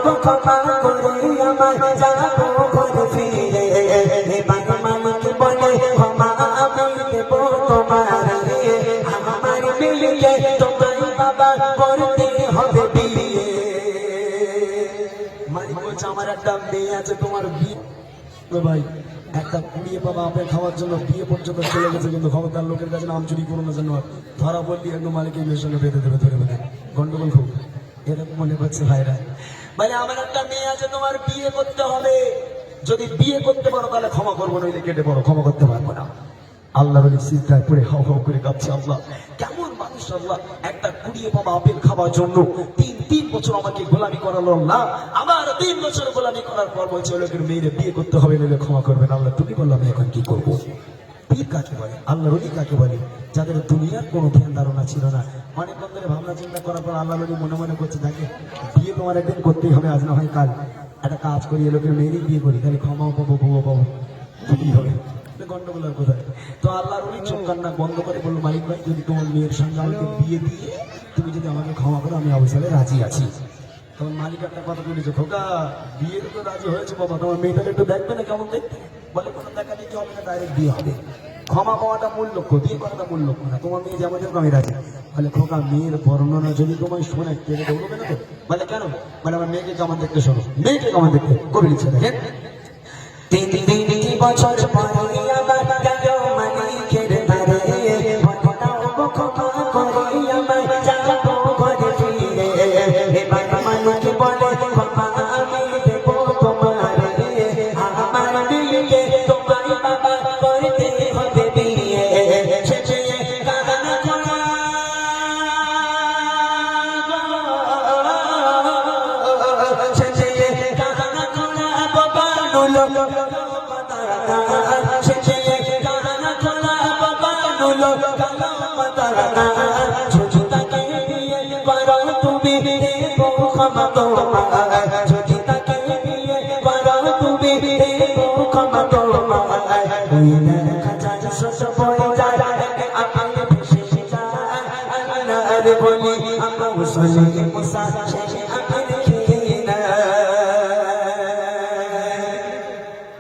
গো ক্ষমা করে আমায় যাবো ঘরে ফিরে এবার মালিক বলে ক্ষমা আমি দেব তোমারে আমার মেয়েকে তোমার বাবা করতে হবে বিয়ে মালিক বলছে আমার একটা মেয়ে আছে তোমার বিয়ে ভাই একটা কুড়িয়ে বাবা আপেল খাওয়ার জন্য বিয়ে পর্যন্ত চলে গেছে কিন্তু খবরদার লোকের কাছে নাম চুরি করো না যেন ধরা বললি একদম মালিকের মেয়ের সঙ্গে বেঁধে দেবে ধরে বেঁধে গন্ডগোল খুব এরকম মনে করছে ভাইরা মানে আমার একটা মেয়ে আছে তোমার বিয়ে করতে হবে যদি বিয়ে করতে পারো তাহলে ক্ষমা করবো নইলে কেটে পড়ো ক্ষমা করতে পারবো না আল্লাহর সিজদায় পড়ে হাও হাও করে কাঁদছে আল্লাহ কেমন মানুষ আল্লাহ একটা কুড়িয়ে বাবা আপেল খাওয়ার জন্য তিন বছর আমাকে গোলামি করালো না আমার 3 বছর গোলামি করার পর বলছে লোকের মেয়েরে বিয়ে করতে হবে নইলে ক্ষমা করবেন আল্লাহ তুমি বললাম আমি এখন কি করবো পীর কাকে বলে আল্লাহর ওলি কাকে বলে যাদের দুনিয়ার কোনো ধ্যান ধারণা ছিল না অনেক বন্ধুরে ভাবনা চিন্তা করার পর আল্লাহর ওলি মনে মনে করছে দেখে বিয়ে তোমার একদিন করতেই হবে আজ না হয় কাল একটা কাজ করি লোকের মেয়েরই বিয়ে করি তাহলে ক্ষমাও পাবো বউ পাবো কি হবে গন্ডগোলের কোথায় তো আল্লাহর ওলি চোখ কান্না বন্ধ করে বললো মালিক ভাই যদি তোমার মেয়ের সঙ্গে আমাকে বিয়ে দিয়ে তুমি যদি আমাকে ক্ষমা করো আমি অবশ্যই রাজি আছি তখন মালিক একটা কথা বলেছে খোকা বিয়ে তো রাজি হয়েছে বাবা তোমার মেয়েটাকে একটু দেখবে না কেমন দেখতে বলে কোনো দেখা দেখি হবে না ডাইরেক্ট বিয়ে হবে ক্ষমা পাওয়াটা মূল লক্ষ্য বিয়ে করাটা মূল লক্ষ্য না তোমার মেয়ে যেমন আমি রাজি বলে খোকা মেয়ের বর্ণনা যদি তোমায় শোনে কেটে দৌড়বে না তো বলে কেন বলে আমার মেয়েকে কেমন দেখতে শোনো মেয়েকে কেমন দেখতে কবি লিখছে দেখেন 3 বছর পরে আবার গেল মালিকের বাড়ি বলতাও গো ক্ষমা করে আমায় যাবো ঘরে ফিরে এবার মালিক বলে ক্ষমা আমি দেব তোমারে আমার মেয়েকে তোমার বাবা করতে হবে বিয়ে শেষে কান্না করা শেষে কান্না করা বাবা নুলো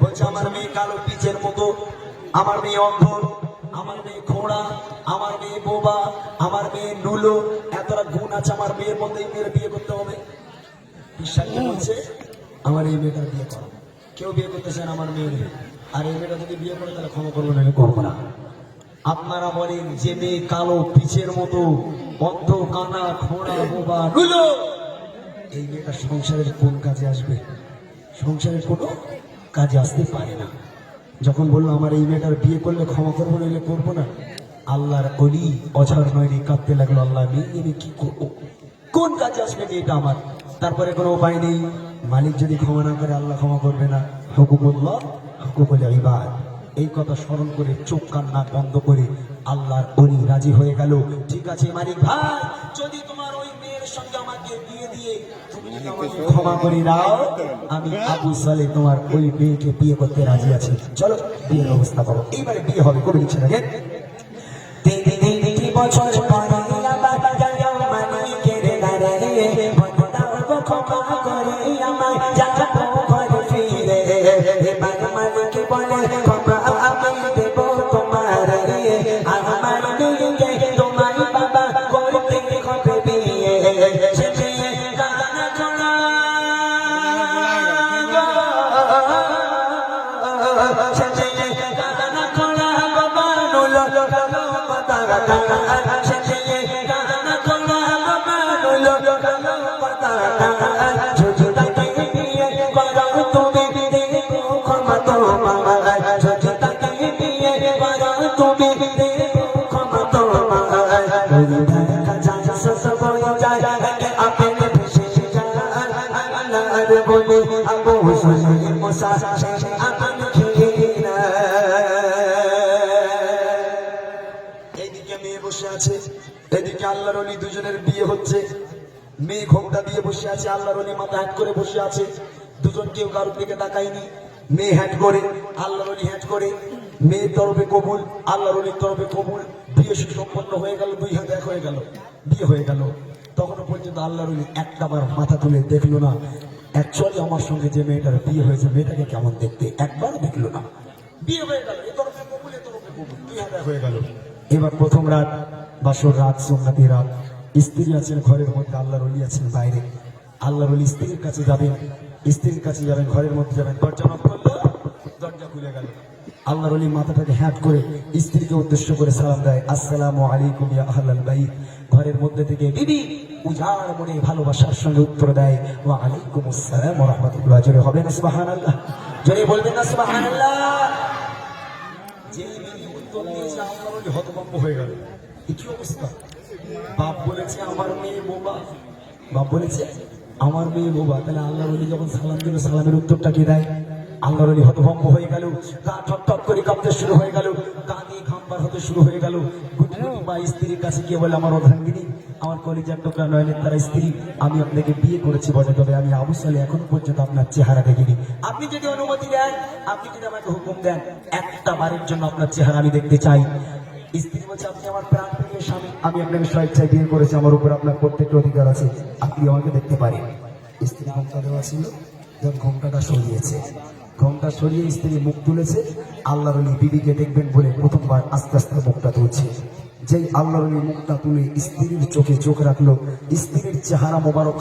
বলছে আমার মেয়ে কালো পিচের মতো আমার মেয়ে অন্ধ আমার মেয়ে খোঁড়া আমার মেয়ে বোবা আমার মেয়ে নুলো এতটা গুণ আছে আমার মেয়ের মধ্যে এই মেয়ের বিয়ে করতে হবে বিশ্বাস বলছে আমার এই মেয়েটার বিয়ে করো কেউ বিয়ে করতেছেন আমার মেয়ের আর এই মেয়েটা যদি বিয়ে করে তাহলে ক্ষমা করবো না করবো না আপনারা বলেন যে মেয়ে কালো পিচের মতো অন্ধ কানা খোঁড়া বোবা নুলো এই মেয়েটা সংসারের কোন কাজে আসবে সংসারের কোনো কাজে আসতে পারে না যখন বললো আমার এই মেয়েটার বিয়ে করলে ক্ষমা করবো নইলে করবো না আল্লাহর অলি অঝর নয়নি কাঁদতে লাগলো আল্লাহ মেয়ে কি করবো কোন কাজে আসবে মেয়েটা আমার তারপরে কোনো উপায় নেই মালিক যদি ক্ষমা না করে আল্লাহ ক্ষমা করবে না হুকুমুল্লাহ হুকুমুল ইবাদ এই কথা স্মরণ করে চোখ কান্না বন্ধ করে আল্লাহর অলি রাজি হয়ে গেল ঠিক আছে মালিক ভাই যদি তোমার ওই মেয়ের সঙ্গে আমাকে বিয়ে দিয়ে তুমি যদি আমাকে ক্ষমা করে দাও আমি আবু সালে তোমার ওই মেয়েকে বিয়ে করতে রাজি আছি চলো বিয়ের ব্যবস্থা করো এইবারে বিয়ে হবে কবি লিখছে দেখেন 3 বছর পরে আবার গেল মালিকের বাড়ি বলতাও গো ক্ষমা করে আমায় যাবো ঘরে ফিরে এবার মালিক বলে ক্ষমা আমি দেব তোমারে আমার মেয়েকে তোমার বাবা করতে হবে বিয়ে শেষে কান্না করা শেষে কান্না করা বাবা নুলো কালো পাতা শেষে কান্না করা বাবা নুলো কালো পাতা যদি তাকে বিয়ে করো তুমি দেব ক্ষমা তোমার যদি তাকে বিয়ে করো তুমি দেব ক্ষমা তোমার দেখা যায় সব হয়ে যায় আপনি ভেসে যায় আল্লাহর বলে আবু সুলাইমান মুসা শেষে আপনি খেয়ে না এইদিকে মেয়ে বসে আছে এদিকে আল্লাহর ওলি দুজনের বিয়ে হচ্ছে মেয়ে ঘোমটা দিয়ে বসে আছে আল্লাহর ওলি মাথা হ্যাট করে বসে আছে দুজন কেউ কারোর দিকে তাকায়নি মেয়ে হ্যাট করে আল্লাহর ওলি হ্যাট করে মেয়ের তরফে কবুল আল্লাহর ওলির তরফে কবুল বিয়ে সুসম্পন্ন হয়ে গেল 2 হাত এক হয়ে গেল বিয়ে হয়ে গেল তখনও পর্যন্ত আল্লাহর ওলি একটাবার মাথা তুলে দেখলো না অ্যাকচুয়ালি আমার সঙ্গে যে মেয়েটার বিয়ে হয়েছে মেয়েটাকে কেমন দেখতে একবার দেখলো না, বিয়ে হয়ে গেল, এ তরফে কবুল এ তরফে কবুল, দুই হাতে হয়ে গেল। এবার প্রথম রাত বাসর রাত, সুন্নতি রাত, স্ত্রী আছেন ঘরের মধ্যে, আল্লাহর ওলি আছেন বাইরে। আল্লাহর ওলি স্ত্রীর কাছে যাবেন, স্ত্রীর কাছে যাবেন, ঘরের মধ্যে যাবেন, দরজা নক করলো, দরজা খুলে গেল। আল্লাহর ওলি মাথাটাকে হ্যাট করে স্ত্রীকে উদ্দেশ্য করে সালাম দেয়, আসসালামু আলাইকুম ইয়া আহলাল বাইত। ঘরের মধ্যে থেকে বিবি উজাড় মনে ভালোবাসার সঙ্গে উত্তর দেয়, ওয়া আলাইকুম আসসালাম ওয়া রাহমাতুল্লাহ। জোরে হবে না সুবহানাল্লাহ? জোরে বলবেন না সুবহানাল্লাহ? যে বিবি উত্তর দিয়েছে আল্লাহর ওলি হতভম্ব হয়ে গেল, কি অবস্থা? বাপ বলেছে আমার মেয়ে বোবা, বাপ বলেছে আমার মেয়ে বোবা, তাহলে আল্লাহর ওলি যখন সালাম দিল সালামের উত্তরটা কি দেয়? আল্লাহর ওলি হতভম্ব হয়ে গেল, গা ঠক করে কাঁপতে শুরু হয়ে গেল, কাঁদে ঘামবার হতে শুরু হয়ে গেল। গুটি গুটি মা স্ত্রীর কাছে গিয়ে বলে, আমার অর্ধাঙ্গিনী, আমার কলিজার টুকরা নয়নের তারা স্ত্রী, আমি আপনাকে বিয়ে করেছি বটে, তবে আমি আবু সালে এখন পর্যন্ত আপনার চেহারা দেখিনি। আপনি যদি অনুমতি দেন, আপনি যদি আমাকে হুকুম দেন, একটা বারের জন্য আপনার চেহারা আমি দেখতে চাই। স্ত্রী বলছে, আপনি আমার প্রাণ প্রিয় স্বামী, আমি আপনাকে স্বেচ্ছায় বিয়ে করেছি, আমার উপর আপনার প্রত্যেকটা অধিকার আছে, আপনি আমাকে দেখতে পারেন। স্ত্রী ঘোমটা দেওয়া ছিল, যখন ঘোমটাটা সরিয়েছে, ঘোমটা সরিয়ে স্ত্রী মুখ তুলেছে, আল্লাহর ওলি বিবিকে দেখবেন বলে প্রথমবার আস্তে আস্তে মুখটা তুলছে। যেই আল্লাহর ওলি মুখটা তুলে স্ত্রীর চোখে চোখ রাখলো, স্ত্রীর চেহারা মোবারক